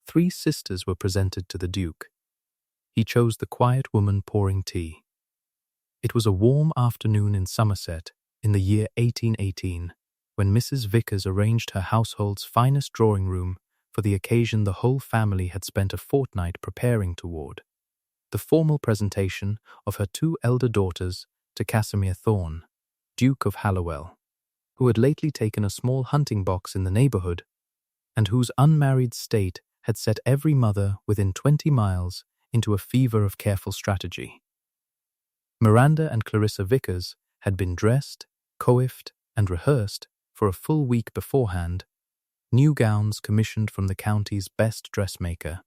3 sisters were presented to the Duke. He chose the quiet woman pouring tea. It was a warm afternoon in Somerset in the year 1818, when Mrs. Vickers arranged her household's finest drawing room for the occasion the whole family had spent a fortnight preparing toward: the formal presentation of her 2 elder daughters to Casimir Thorne, Duke of Hallowell, who had lately taken a small hunting box in the neighborhood, and whose unmarried state had set every mother within 20 miles into a fever of careful strategy. Miranda and Clarissa Vickers had been dressed, coiffed, and rehearsed for a full week beforehand, new gowns commissioned from the county's best dressmaker,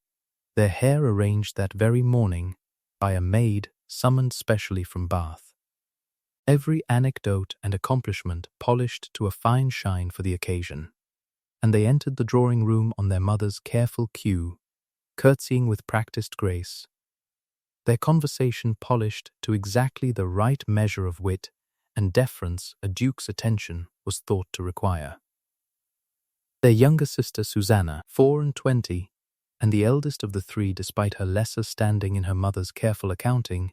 their hair arranged that very morning by a maid summoned specially from Bath. Every anecdote and accomplishment polished to a fine shine for the occasion, and they entered the drawing-room on their mother's careful cue, curtsying with practiced grace, their conversation polished to exactly the right measure of wit and deference a duke's attention was thought to require. Their younger sister Susannah, 24, and the eldest of the 3 despite her lesser standing in her mother's careful accounting,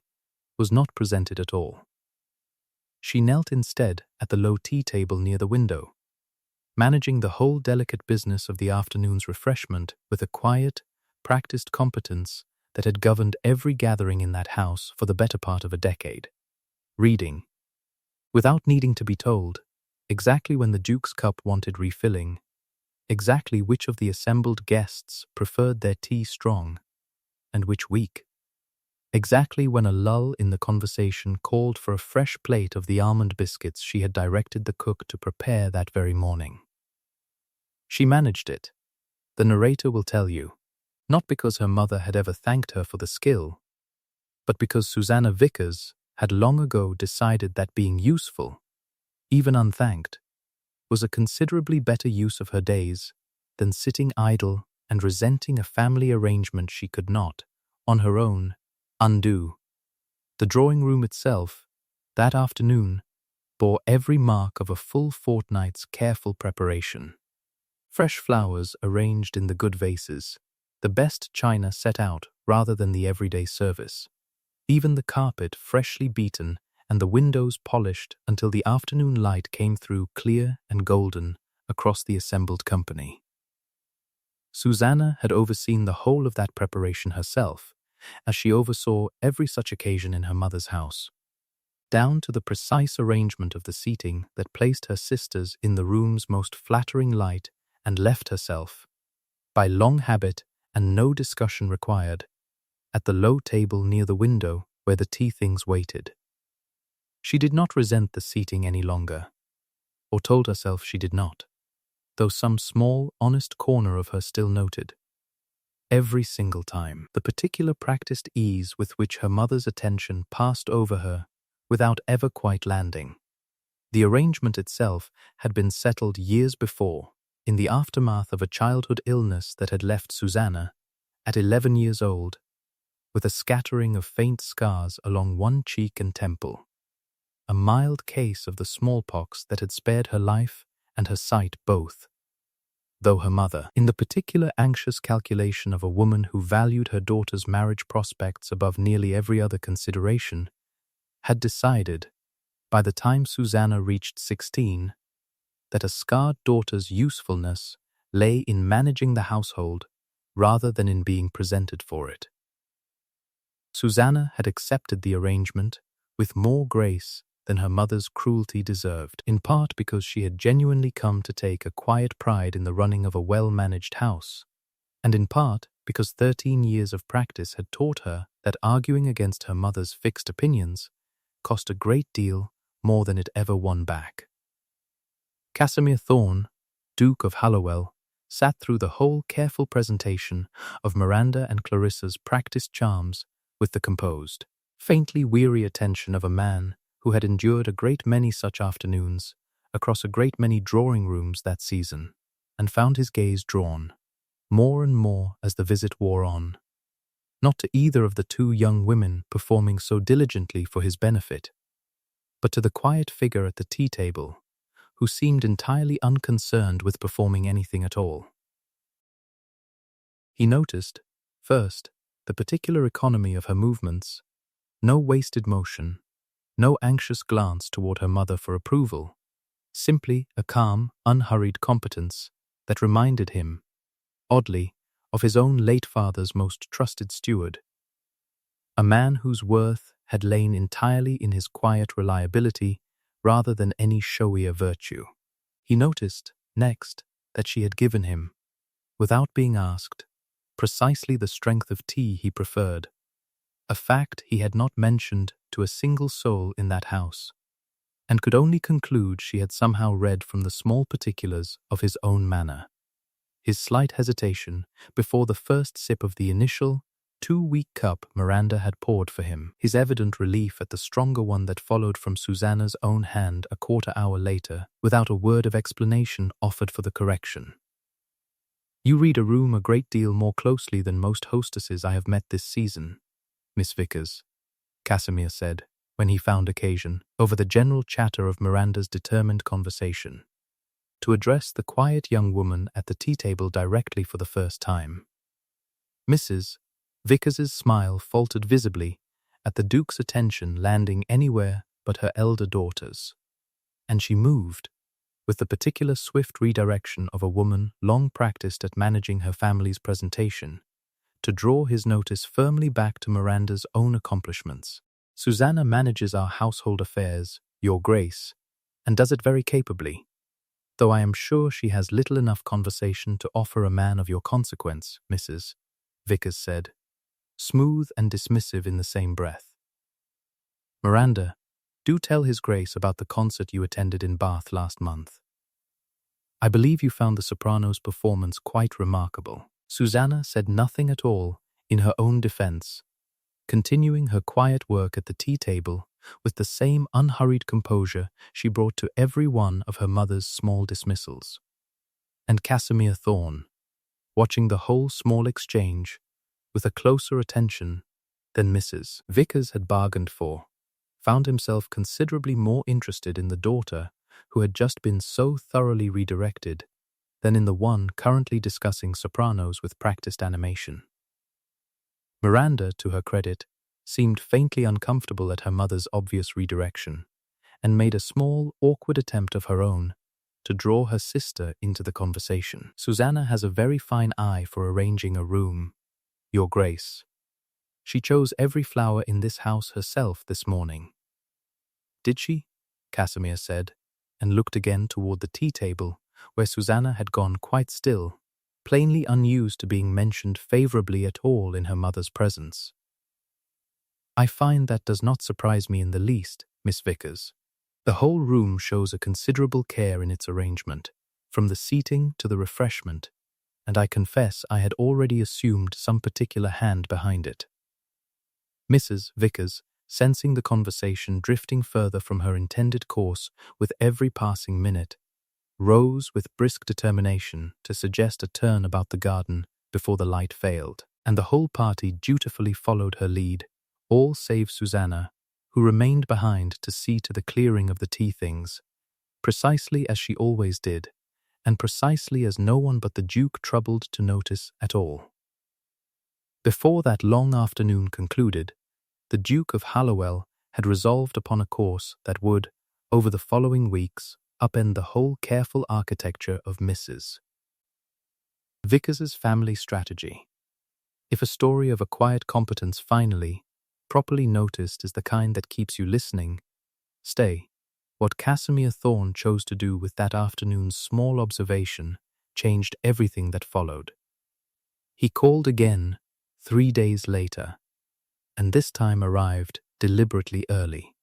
was not presented at all. She knelt instead at the low tea table near the window, managing the whole delicate business of the afternoon's refreshment with a quiet, practiced competence that had governed every gathering in that house for the better part of a decade, reading, without needing to be told, exactly when the Duke's cup wanted refilling, exactly which of the assembled guests preferred their tea strong and which weak, exactly when a lull in the conversation called for a fresh plate of the almond biscuits she had directed the cook to prepare that very morning. She managed it, the narrator will tell you, not because her mother had ever thanked her for the skill, but because Susannah Vickers had long ago decided that being useful, even unthanked, was a considerably better use of her days than sitting idle and resenting a family arrangement she could not, on her own, undo. The drawing-room itself, that afternoon, bore every mark of a full fortnight's careful preparation. Fresh flowers arranged in the good vases, the best china set out rather than the everyday service, even the carpet freshly beaten and the windows polished until the afternoon light came through clear and golden across the assembled company. Susannah had overseen the whole of that preparation herself, as she oversaw every such occasion in her mother's house, down to the precise arrangement of the seating that placed her sisters in the room's most flattering light and left herself, by long habit and no discussion required, at the low table near the window where the tea-things waited. She did not resent the seating any longer, or told herself she did not, though some small, honest corner of her still noted, every single time, the particular practiced ease with which her mother's attention passed over her without ever quite landing. The arrangement itself had been settled years before, in the aftermath of a childhood illness that had left Susannah, at 11 years old, with a scattering of faint scars along one cheek and temple, a mild case of the smallpox that had spared her life and her sight both, though her mother, in the particular anxious calculation of a woman who valued her daughter's marriage prospects above nearly every other consideration, had decided, by the time Susannah reached 16, that a scarred daughter's usefulness lay in managing the household rather than in being presented for it. Susannah had accepted the arrangement with more grace than her mother's cruelty deserved, in part because she had genuinely come to take a quiet pride in the running of a well-managed house, and in part because 13 years of practice had taught her that arguing against her mother's fixed opinions cost a great deal more than it ever won back. Casimir Thorne, Duke of Hallowell, sat through the whole careful presentation of Miranda and Clarissa's practiced charms with the composed, faintly weary attention of a man who had endured a great many such afternoons across a great many drawing-rooms that season, and found his gaze drawn, more and more as the visit wore on, not to either of the 2 young women performing so diligently for his benefit, but to the quiet figure at the tea-table, who seemed entirely unconcerned with performing anything at all. He noticed, first, the particular economy of her movements, no wasted motion, no anxious glance toward her mother for approval, simply a calm, unhurried competence that reminded him, oddly, of his own late father's most trusted steward, a man whose worth had lain entirely in his quiet reliability rather than any showier virtue. He noticed, next, that she had given him, without being asked, precisely the strength of tea he preferred, a fact he had not mentioned to a single soul in that house, and could only conclude she had somehow read from the small particulars of his own manner. His slight hesitation before the first sip of the initial, 2-week cup Miranda had poured for him, his evident relief at the stronger one that followed from Susannah's own hand a quarter-hour later, without a word of explanation offered for the correction. "You read a room a great deal more closely than most hostesses I have met this season, Miss Vickers," Casimir said, when he found occasion, over the general chatter of Miranda's determined conversation, to address the quiet young woman at the tea-table directly for the first time. Mrs. Vickers's smile faltered visibly at the Duke's attention landing anywhere but her elder daughter's, and she moved, with the particular swift redirection of a woman long practiced at managing her family's presentation, to draw his notice firmly back to Miranda's own accomplishments. "Susannah manages our household affairs, Your Grace, and does it very capably, though I am sure she has little enough conversation to offer a man of your consequence," Mrs. Vickers said, smooth and dismissive in the same breath. "Miranda, do tell His Grace about the concert you attended in Bath last month. I believe you found the soprano's performance quite remarkable." Susannah said nothing at all in her own defense, continuing her quiet work at the tea-table with the same unhurried composure she brought to every one of her mother's small dismissals. And Casimir Thorne, watching the whole small exchange with a closer attention than Mrs. Vickers had bargained for, found himself considerably more interested in the daughter who had just been so thoroughly redirected than in the one currently discussing sopranos with practiced animation. Miranda, to her credit, seemed faintly uncomfortable at her mother's obvious redirection, and made a small, awkward attempt of her own to draw her sister into the conversation. "Susannah has a very fine eye for arranging a room, Your Grace. She chose every flower in this house herself this morning." "Did she?" Casimir said, and looked again toward the tea-table, where Susannah had gone quite still, plainly unused to being mentioned favorably at all in her mother's presence. "I find that does not surprise me in the least, Miss Vickers. The whole room shows a considerable care in its arrangement, from the seating to the refreshment, and I confess I had already assumed some particular hand behind it." Mrs. Vickers, sensing the conversation drifting further from her intended course with every passing minute, rose with brisk determination to suggest a turn about the garden before the light failed, and the whole party dutifully followed her lead, all save Susannah, who remained behind to see to the clearing of the tea things, precisely as she always did, and precisely as no one but the Duke troubled to notice at all. Before that long afternoon concluded, the Duke of Hallowell had resolved upon a course that would, over the following weeks, upend the whole careful architecture of Mrs. Vickers's family strategy. If a story of a quiet competence finally, properly noticed is the kind that keeps you listening, stay, what Casimir Thorne chose to do with that afternoon's small observation changed everything that followed. He called again 3 days later, and this time arrived deliberately early,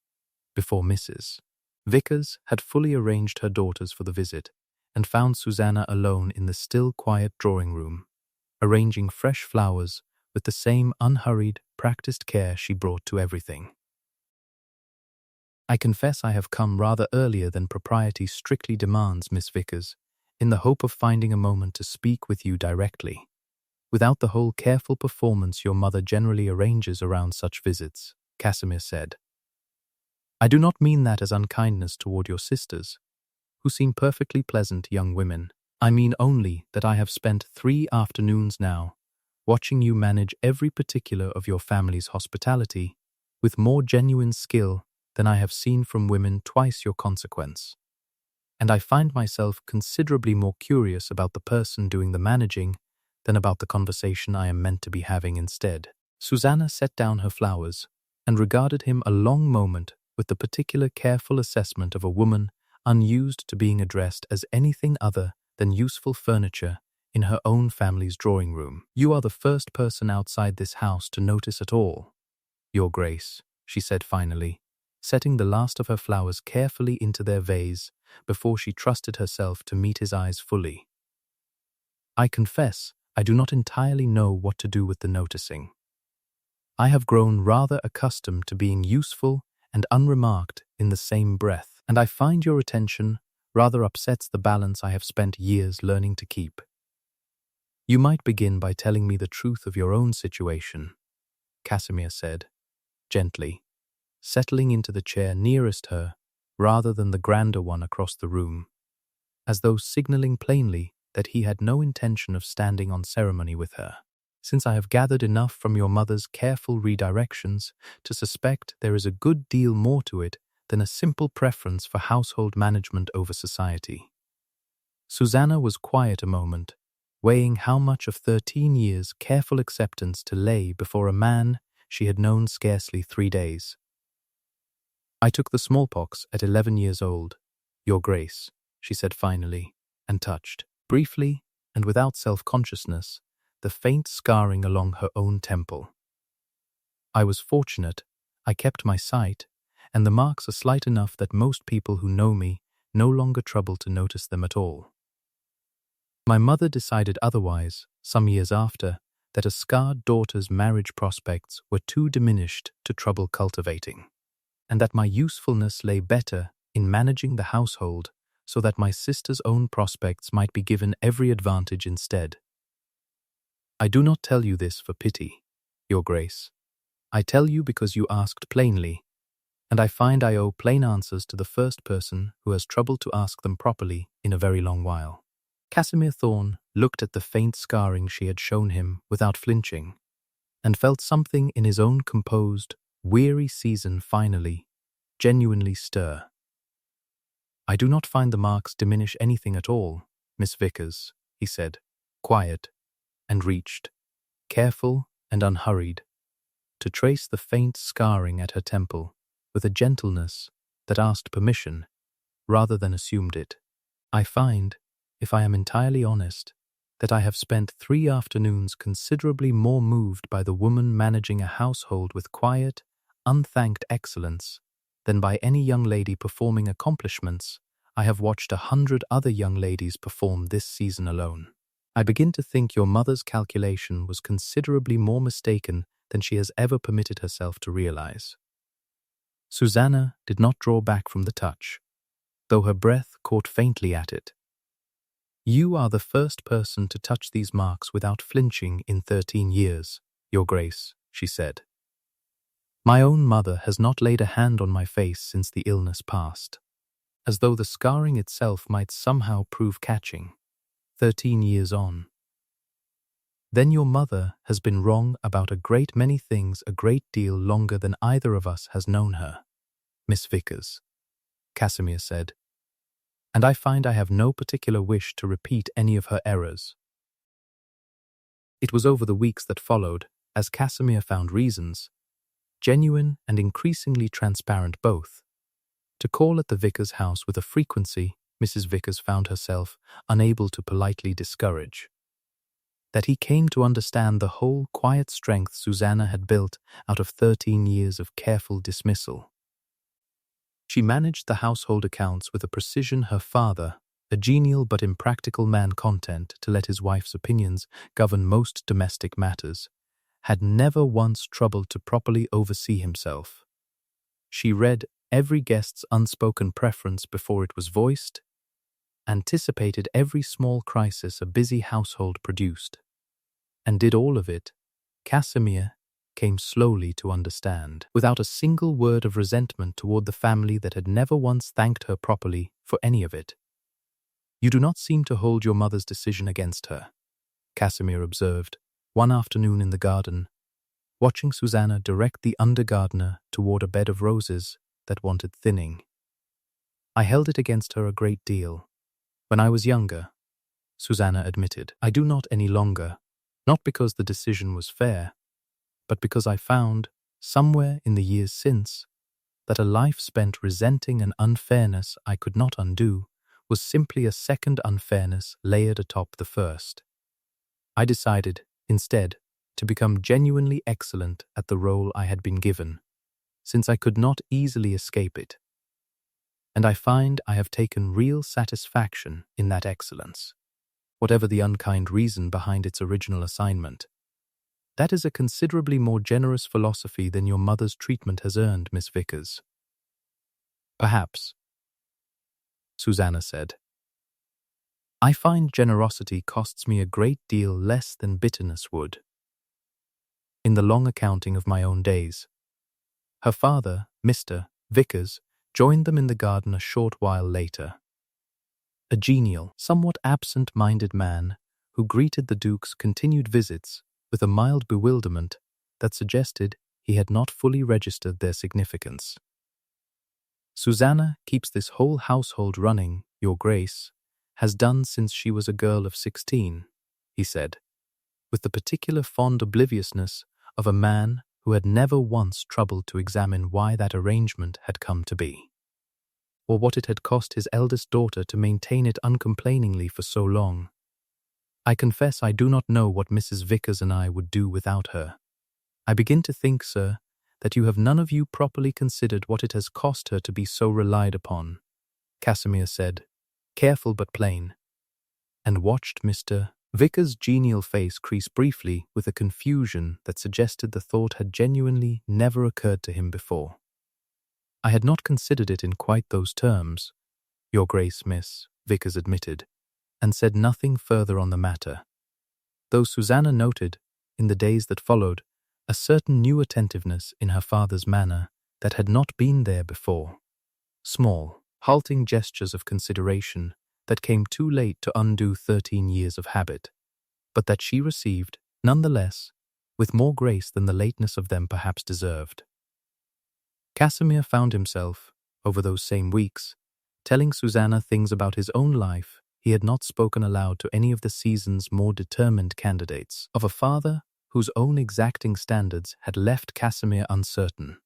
before Mrs. Vickers had fully arranged her daughters for the visit, and found Susannah alone in the still quiet drawing-room, arranging fresh flowers with the same unhurried, practiced care she brought to everything. "I confess I have come rather earlier than propriety strictly demands, Miss Vickers, in the hope of finding a moment to speak with you directly, without the whole careful performance your mother generally arranges around such visits," Casimir said. "I do not mean that as unkindness toward your sisters, who seem perfectly pleasant young women. I mean only that I have spent 3 afternoons now watching you manage every particular of your family's hospitality with more genuine skill than I have seen from women twice your consequence. And I find myself considerably more curious about the person doing the managing than about the conversation I am meant to be having instead. Susannah set down her flowers and regarded him a long moment with the particular careful assessment of a woman unused to being addressed as anything other than useful furniture in her own family's drawing room. "You are the first person outside this house to notice at all, Your Grace," she said finally, setting the last of her flowers carefully into their vase before she trusted herself to meet his eyes fully. "I confess I do not entirely know what to do with the noticing. I have grown rather accustomed to being useful and unremarked in the same breath, and I find your attention rather upsets the balance I have spent years learning to keep. You might begin by telling me the truth of your own situation," Casimir said, gently, settling into the chair nearest her rather than the grander one across the room, as though signaling plainly that he had no intention of standing on ceremony with her. "Since I have gathered enough from your mother's careful redirections to suspect there is a good deal more to it than a simple preference for household management over society." Susannah was quiet a moment, weighing how much of 13 years' careful acceptance to lay before a man she had known scarcely 3 days. "I took the smallpox at 11 years old, Your Grace," she said finally, and touched, briefly and without self-consciousness, the faint scarring along her own temple. "I was fortunate, I kept my sight, and the marks are slight enough that most people who know me no longer trouble to notice them at all. My mother decided otherwise, some years after, that a scarred daughter's marriage prospects were too diminished to trouble cultivating, and that my usefulness lay better in managing the household so that my sister's own prospects might be given every advantage instead. I do not tell you this for pity, Your Grace. I tell you because you asked plainly, and I find I owe plain answers to the first person who has troubled to ask them properly in a very long while." Casimir Thorne looked at the faint scarring she had shown him without flinching, and felt something in his own composed, weary season finally, genuinely stir. "I do not find the marks diminish anything at all, Miss Vickers," he said, quiet, and reached, careful and unhurried, to trace the faint scarring at her temple with a gentleness that asked permission rather than assumed it. "I find, if I am entirely honest, that I have spent 3 afternoons considerably more moved by the woman managing a household with quiet, unthanked excellence than by any young lady performing accomplishments I have watched 100 other young ladies perform this season alone. I begin to think your mother's calculation was considerably more mistaken than she has ever permitted herself to realize." Susannah did not draw back from the touch, though her breath caught faintly at it. "You are the first person to touch these marks without flinching in 13 years, Your Grace," she said. "My own mother has not laid a hand on my face since the illness passed, as though the scarring itself might somehow prove catching, 13 years on. Then your mother has been wrong about a great many things a great deal longer than either of us has known her, Miss Vickers," Casimir said, "and I find I have no particular wish to repeat any of her errors." It was over the weeks that followed, as Casimir found reasons, genuine and increasingly transparent both, to call at the Vickers house with a frequency Mrs. Vickers found herself unable to politely discourage, that he came to understand the whole quiet strength Susannah had built out of 13 years of careful dismissal. She managed the household accounts with a precision her father, a genial but impractical man content to let his wife's opinions govern most domestic matters, had never once troubled to properly oversee himself. She read every guest's unspoken preference before it was voiced, anticipated every small crisis a busy household produced, and did all of it, Casimir came slowly to understand, without a single word of resentment toward the family that had never once thanked her properly for any of it. "You do not seem to hold your mother's decision against her," Casimir observed, one afternoon in the garden, watching Susannah direct the under-gardener toward a bed of roses that wanted thinning. I held it against her a great deal. When I was younger, Susannah admitted, I do not any longer, not because the decision was fair, but because I found, somewhere in the years since, that a life spent resenting an unfairness I could not undo was simply a second unfairness layered atop the first. I decided, instead, to become genuinely excellent at the role I had been given, since I could not easily escape it. And I find I have taken real satisfaction in that excellence, whatever the unkind reason behind its original assignment. That is a considerably more generous philosophy than your mother's treatment has earned, Miss Vickers. Perhaps, Susannah said. I find generosity costs me a great deal less than bitterness would. In the long accounting of my own days, her father, Mr. Vickers, joined them in the garden a short while later. A genial, somewhat absent-minded man who greeted the Duke's continued visits with a mild bewilderment that suggested he had not fully registered their significance. Susannah keeps this whole household running, Your Grace, has done since she was a girl of 16, he said, with the particular fond obliviousness of a man who had never once troubled to examine why that arrangement had come to be, or what it had cost his eldest daughter to maintain it uncomplainingly for so long. I confess I do not know what Mrs. Vickers and I would do without her. I begin to think, sir, that you have none of you properly considered what it has cost her to be so relied upon, Casimir said, careful but plain, and watched Mr. Vickers' genial face crease briefly with a confusion that suggested the thought had genuinely never occurred to him before. I had not considered it in quite those terms, Your Grace, Miss, Vickers admitted, and said nothing further on the matter, though Susannah noted, in the days that followed, a certain new attentiveness in her father's manner that had not been there before. Small, halting gestures of consideration that came too late to undo 13 years of habit, but that she received, nonetheless, with more grace than the lateness of them perhaps deserved. Casimir found himself, over those same weeks, telling Susannah things about his own life he had not spoken aloud to any of the season's more determined candidates, of a father whose own exacting standards had left Casimir uncertain,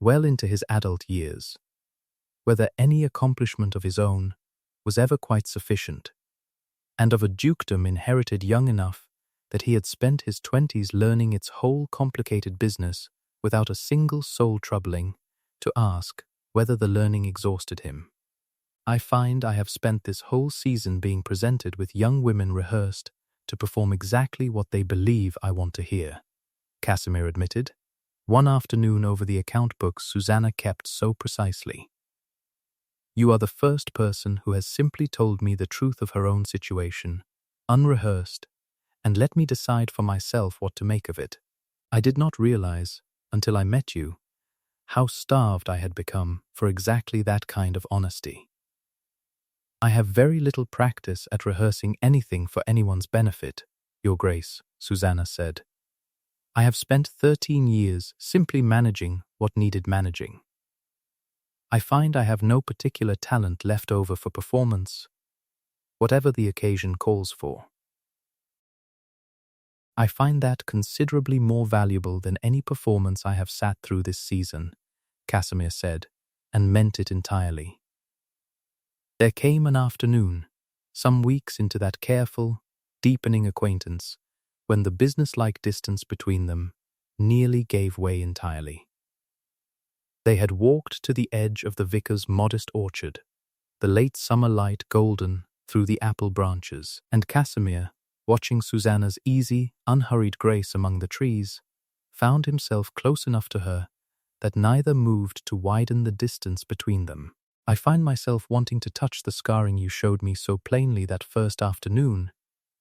well into his adult years, whether any accomplishment of his own was ever quite sufficient, and of a dukedom inherited young enough that he had spent his 20s learning its whole complicated business without a single soul troubling to ask whether the learning exhausted him. I find I have spent this whole season being presented with young women rehearsed to perform exactly what they believe I want to hear, Casimir admitted, one afternoon over the account books Susannah kept so precisely. You are the first person who has simply told me the truth of her own situation, unrehearsed, and let me decide for myself what to make of it. I did not realize, until I met you, how starved I had become for exactly that kind of honesty. I have very little practice at rehearsing anything for anyone's benefit, Your Grace, Susannah said. I have spent 13 years simply managing what needed managing. I find I have no particular talent left over for performance, whatever the occasion calls for. I find that considerably more valuable than any performance I have sat through this season, Casimir said, and meant it entirely. There came an afternoon, some weeks into that careful, deepening acquaintance, when the businesslike distance between them nearly gave way entirely. They had walked to the edge of the vicar's modest orchard, the late summer light golden through the apple branches, and Casimir, watching Susannah's easy, unhurried grace among the trees, found himself close enough to her that neither moved to widen the distance between them. I find myself wanting to touch the scarring you showed me so plainly that first afternoon,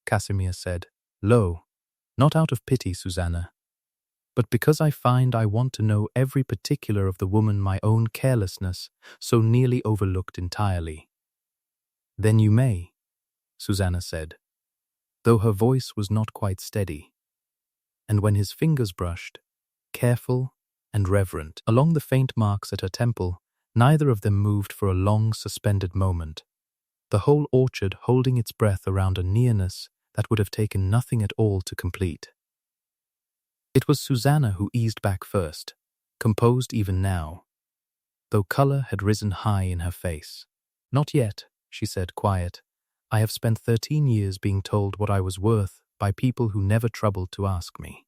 Casimir said, low, not out of pity, Susannah, but because I find I want to know every particular of the woman my own carelessness so nearly overlooked entirely. Then you may, Susannah said, though her voice was not quite steady. and when his fingers brushed, careful and reverent, along the faint marks at her temple, neither of them moved for a long suspended moment, the whole orchard holding its breath around a nearness that would have taken nothing at all to complete. It was Susannah who eased back first, composed even now, though colour had risen high in her face. "Not yet," she said, quiet. "I have spent 13 years being told what I was worth by people who never troubled to ask me.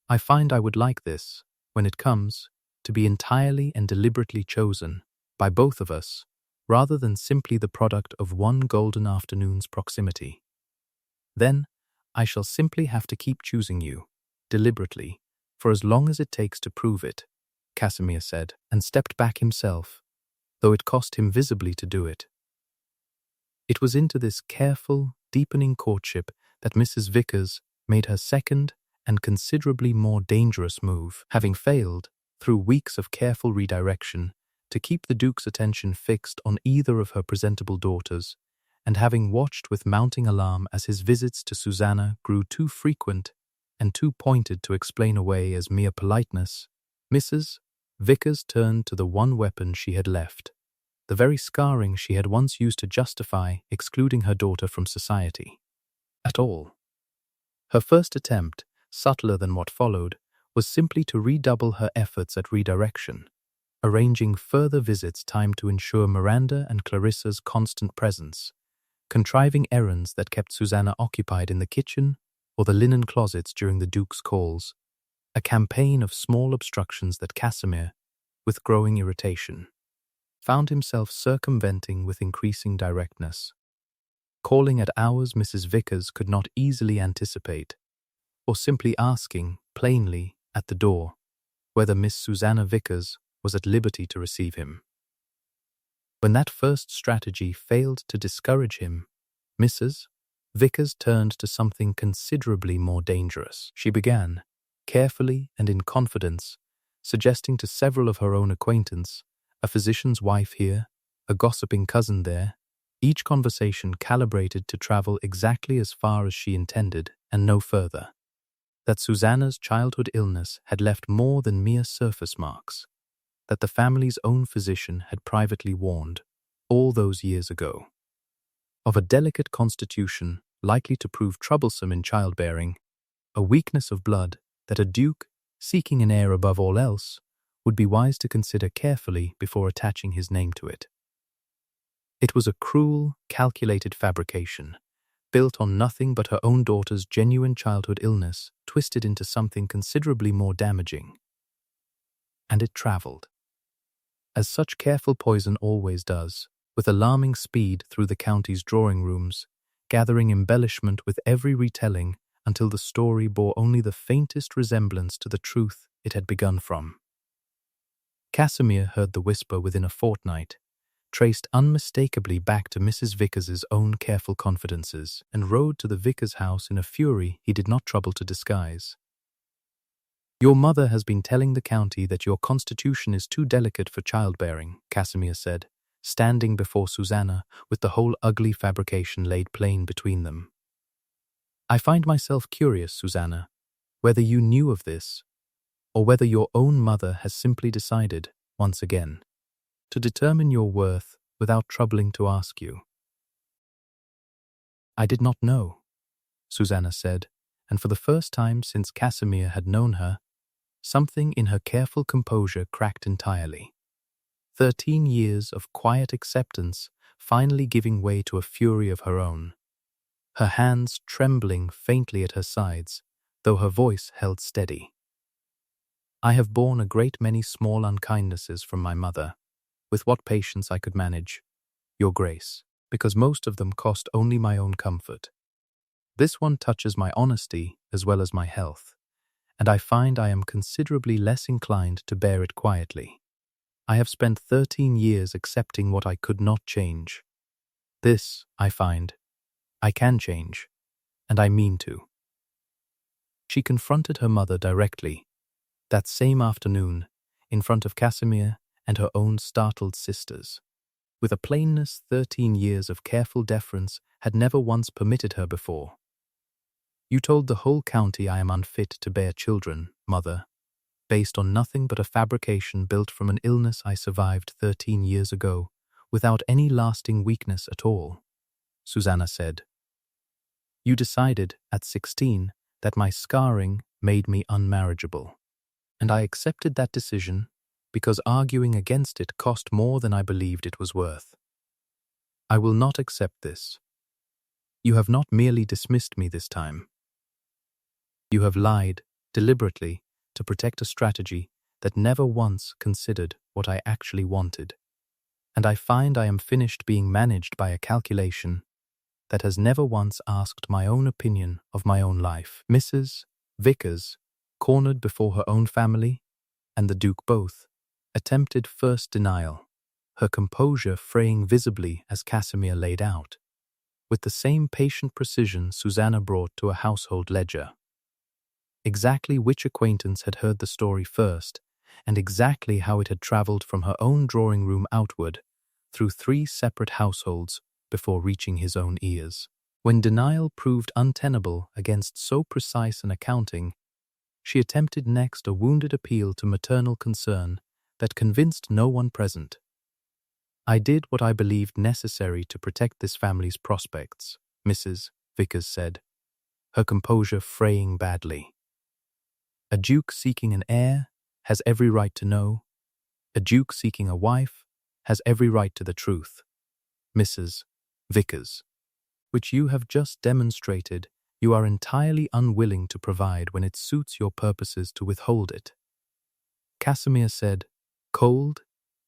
I find I would like this, when it comes, to be entirely and deliberately chosen, by both of us, rather than simply the product of one golden afternoon's proximity. Then, I shall simply have to keep choosing you, deliberately, for as long as it takes to prove it," Casimir said, and stepped back himself, though it cost him visibly to do it. It was into this careful, deepening courtship that Mrs. Vickers made her second and considerably more dangerous move, having failed, through weeks of careful redirection, to keep the Duke's attention fixed on either of her presentable daughters, and having watched with mounting alarm as his visits to Susannah grew too frequent and too pointed to explain away as mere politeness, Mrs. Vickers turned to the one weapon she had left, the very scarring she had once used to justify excluding her daughter from society. At all. Her first attempt, subtler than what followed, was simply to redouble her efforts at redirection, arranging further visits timed to ensure Miranda and Clarissa's constant presence, contriving errands that kept Susannah occupied in the kitchen or the linen closets during the Duke's calls, a campaign of small obstructions that Casimir, with growing irritation, found himself circumventing with increasing directness, calling at hours Mrs. Vickers could not easily anticipate, or simply asking, plainly, at the door, whether Miss Susannah Vickers was at liberty to receive him. When that first strategy failed to discourage him, Mrs. Vickers turned to something considerably more dangerous. She began, carefully and in confidence, suggesting to several of her own acquaintance, a physician's wife here, a gossiping cousin there, each conversation calibrated to travel exactly as far as she intended and no further, that Susannah's childhood illness had left more than mere surface marks, that the family's own physician had privately warned, all those years ago, of a delicate constitution likely to prove troublesome in childbearing, a weakness of blood that a duke, seeking an heir above all else, would be wise to consider carefully before attaching his name to it. It was a cruel, calculated fabrication, built on nothing but her own daughter's genuine childhood illness, twisted into something considerably more damaging. And it travelled, as such careful poison always does, with alarming speed through the county's drawing rooms, gathering embellishment with every retelling until the story bore only the faintest resemblance to the truth it had begun from. Casimir heard the whisper within a fortnight, traced unmistakably back to Mrs. Vickers's own careful confidences, and rode to the Vickers house in a fury he did not trouble to disguise. "Your mother has been telling the county that your constitution is too delicate for childbearing," Casimir said, standing before Susannah with the whole ugly fabrication laid plain between them. "I find myself curious, Susannah, whether you knew of this, or whether your own mother has simply decided, once again, to determine your worth without troubling to ask you." "I did not know," Susannah said, and for the first time since Casimir had known her, something in her careful composure cracked entirely. 13 years of quiet acceptance finally giving way to a fury of her own, her hands trembling faintly at her sides, though her voice held steady. "I have borne a great many small unkindnesses from my mother, with what patience I could manage, Your Grace, because most of them cost only my own comfort. This one touches my honesty as well as my health, and I find I am considerably less inclined to bear it quietly. I have spent 13 years accepting what I could not change. This, I find, I can change, and I mean to." She confronted her mother directly, that same afternoon, in front of Casimir and her own startled sisters, with a plainness 13 years of careful deference had never once permitted her before. You told the whole county I am unfit to bear children, mother, based on nothing but a fabrication built from an illness I survived 13 years ago, without any lasting weakness at all, Susannah said. You decided, at 16, that my scarring made me unmarriageable, and I accepted that decision because arguing against it cost more than I believed it was worth. I will not accept this. You have not merely dismissed me this time. You have lied, deliberately, to protect a strategy that never once considered what I actually wanted. And I find I am finished being managed by a calculation that has never once asked my own opinion of my own life. Mrs. Vickers, cornered before her own family, and the Duke both, attempted first denial, her composure fraying visibly as Casimir laid out, with the same patient precision Susannah brought to a household ledger. Exactly which acquaintance had heard the story first, and exactly how it had travelled from her own drawing room outward, through 3 separate households before reaching his own ears. When denial proved untenable against so precise an accounting, she attempted next a wounded appeal to maternal concern that convinced no one present. I did what I believed necessary to protect this family's prospects, Mrs. Vickers said, her composure fraying badly. A duke seeking an heir has every right to know. A duke seeking a wife has every right to the truth, Mrs. Vickers, which you have just demonstrated you are entirely unwilling to provide when it suits your purposes to withhold it. Casimir said, cold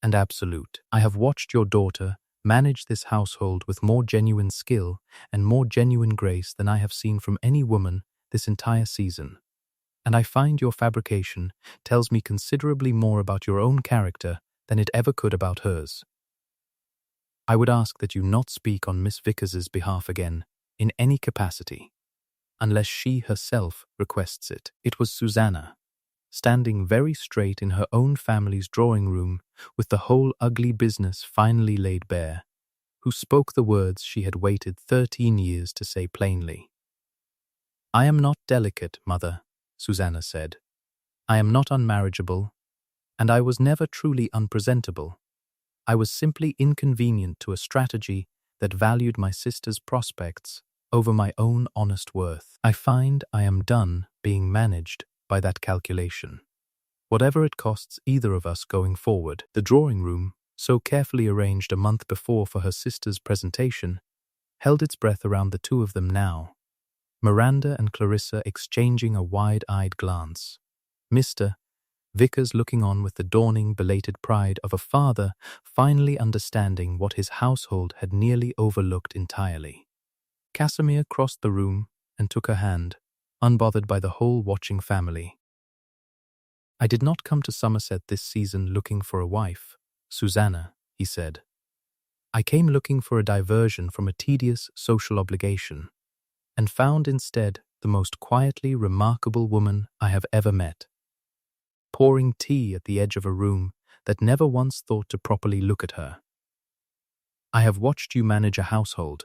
and absolute. I have watched your daughter manage this household with more genuine skill and more genuine grace than I have seen from any woman this entire season. And I find your fabrication tells me considerably more about your own character than it ever could about hers. I would ask that you not speak on Miss Vickers's behalf again, in any capacity, unless she herself requests it. It was Susannah, standing very straight in her own family's drawing room with the whole ugly business finally laid bare, who spoke the words she had waited 13 years to say plainly. I am not delicate, mother, Susannah said. I am not unmarriageable, and I was never truly unpresentable. I was simply inconvenient to a strategy that valued my sister's prospects over my own honest worth. I find I am done being managed by that calculation, whatever it costs either of us going forward. The drawing room, so carefully arranged a month before for her sister's presentation, held its breath around the two of them now, Miranda and Clarissa exchanging a wide-eyed glance. Mr. Vickers looking on with the dawning belated pride of a father finally understanding what his household had nearly overlooked entirely. Casimir crossed the room and took her hand, unbothered by the whole watching family. I did not come to Somerset this season looking for a wife, Susannah, he said. I came looking for a diversion from a tedious social obligation, and found instead the most quietly remarkable woman I have ever met, pouring tea at the edge of a room that never once thought to properly look at her. I have watched you manage a household,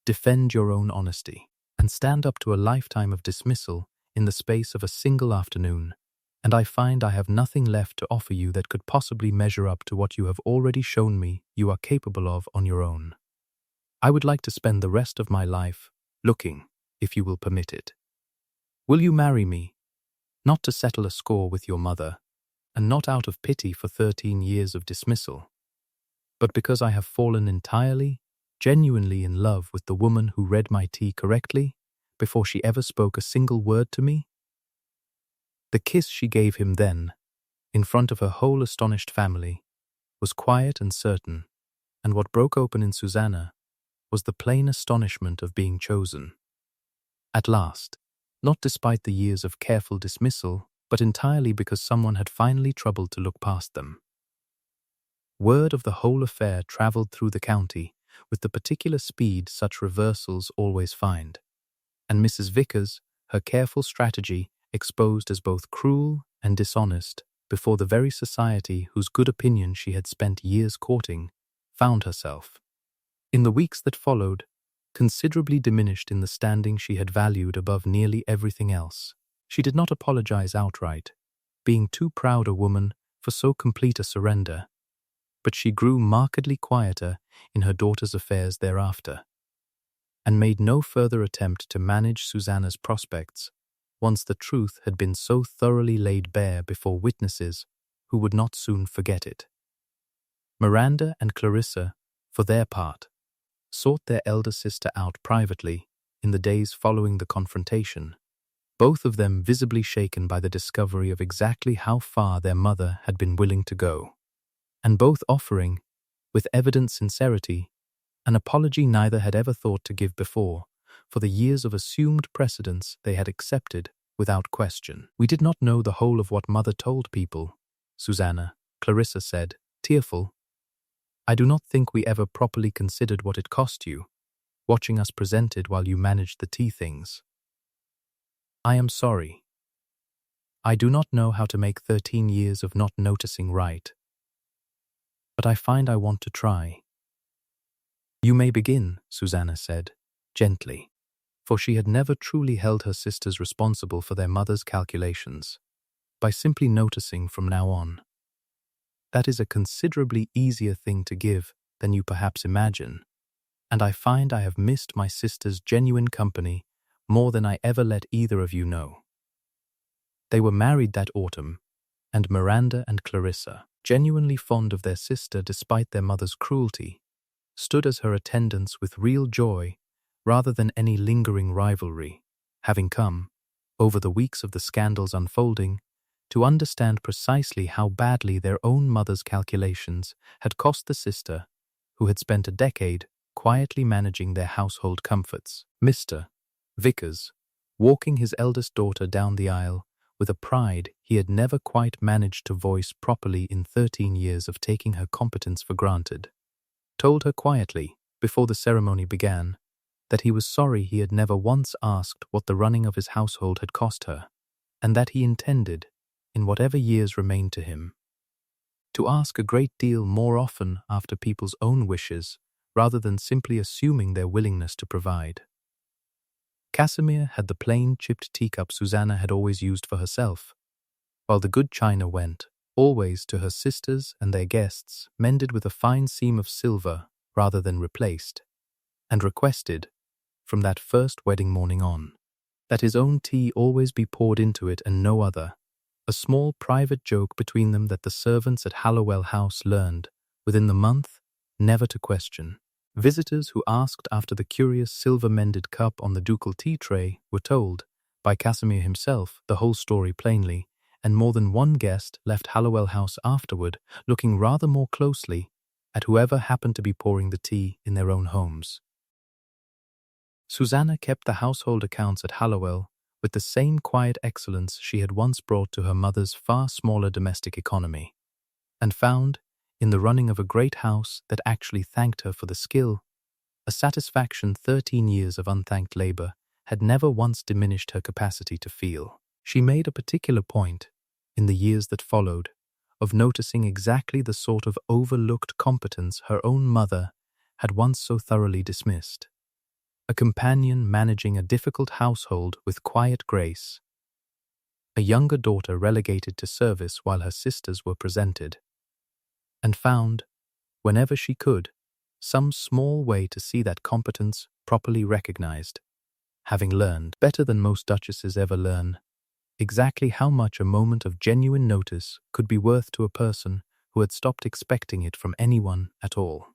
defend your own honesty, and stand up to a lifetime of dismissal in the space of a single afternoon, and I find I have nothing left to offer you that could possibly measure up to what you have already shown me you are capable of on your own. I would like to spend the rest of my life looking, if you will permit it. Will you marry me? Not to settle a score with your mother, and not out of pity for 13 years of dismissal, but because I have fallen entirely, genuinely in love with the woman who read my tea correctly before she ever spoke a single word to me? The kiss she gave him then, in front of her whole astonished family, was quiet and certain, and what broke open in Susannah was the plain astonishment of being chosen. At last, not despite the years of careful dismissal, but entirely because someone had finally troubled to look past them. Word of the whole affair travelled through the county with the particular speed such reversals always find, and Mrs. Vickers, her careful strategy exposed as both cruel and dishonest before the very society whose good opinion she had spent years courting, found herself, in the weeks that followed, considerably diminished in the standing she had valued above nearly everything else. She did not apologize outright, being too proud a woman for so complete a surrender, but she grew markedly quieter in her daughter's affairs thereafter, and made no further attempt to manage Susannah's prospects once the truth had been so thoroughly laid bare before witnesses who would not soon forget it. Miranda and Clarissa, for their part, sought their elder sister out privately in the days following the confrontation, both of them visibly shaken by the discovery of exactly how far their mother had been willing to go, and both offering, with evident sincerity, an apology neither had ever thought to give before, for the years of assumed precedence they had accepted without question. "We did not know the whole of what mother told people," Susannah, Clarissa said, tearful. "I do not think we ever properly considered what it cost you, watching us present it while you managed the tea things. I am sorry. I do not know how to make 13 years of not noticing right, but I find I want to try." "You may begin," Susannah said, gently, for she had never truly held her sisters responsible for their mother's calculations, "by simply noticing from now on. That is a considerably easier thing to give than you perhaps imagine, and I find I have missed my sister's genuine company more than I ever let either of you know." They were married that autumn, and Miranda and Clarissa, genuinely fond of their sister despite their mother's cruelty, stood as her attendants with real joy rather than any lingering rivalry, having come, over the weeks of the scandal's unfolding, to understand precisely how badly their own mother's calculations had cost the sister who had spent a decade quietly managing their household comforts. Mr. Vickers, walking his eldest daughter down the aisle with a pride he had never quite managed to voice properly in 13 years of taking her competence for granted, told her quietly, before the ceremony began, that he was sorry he had never once asked what the running of his household had cost her, and that he intended, in whatever years remained to him, to ask a great deal more often after people's own wishes rather than simply assuming their willingness to provide. Casimir had the plain chipped teacup Susannah had always used for herself, while the good china went, always, to her sisters and their guests, mended with a fine seam of silver rather than replaced, and requested, from that first wedding morning on, that his own tea always be poured into it and no other, a small private joke between them that the servants at Hallowell House learned, within the month, never to question. Visitors who asked after the curious silver-mended cup on the ducal tea tray were told, by Casimir himself, the whole story plainly, and more than one guest left Hallowell House afterward, looking rather more closely at whoever happened to be pouring the tea in their own homes. Susannah kept the household accounts at Hallowell with the same quiet excellence she had once brought to her mother's far smaller domestic economy, and found, in the running of a great house that actually thanked her for the skill, a satisfaction 13 years of unthanked labor had never once diminished her capacity to feel. She made a particular point, in the years that followed, of noticing exactly the sort of overlooked competence her own mother had once so thoroughly dismissed. A companion managing a difficult household with quiet grace, a younger daughter relegated to service while her sisters were presented, and found, whenever she could, some small way to see that competence properly recognized, having learned, better than most duchesses ever learn, exactly how much a moment of genuine notice could be worth to a person who had stopped expecting it from anyone at all.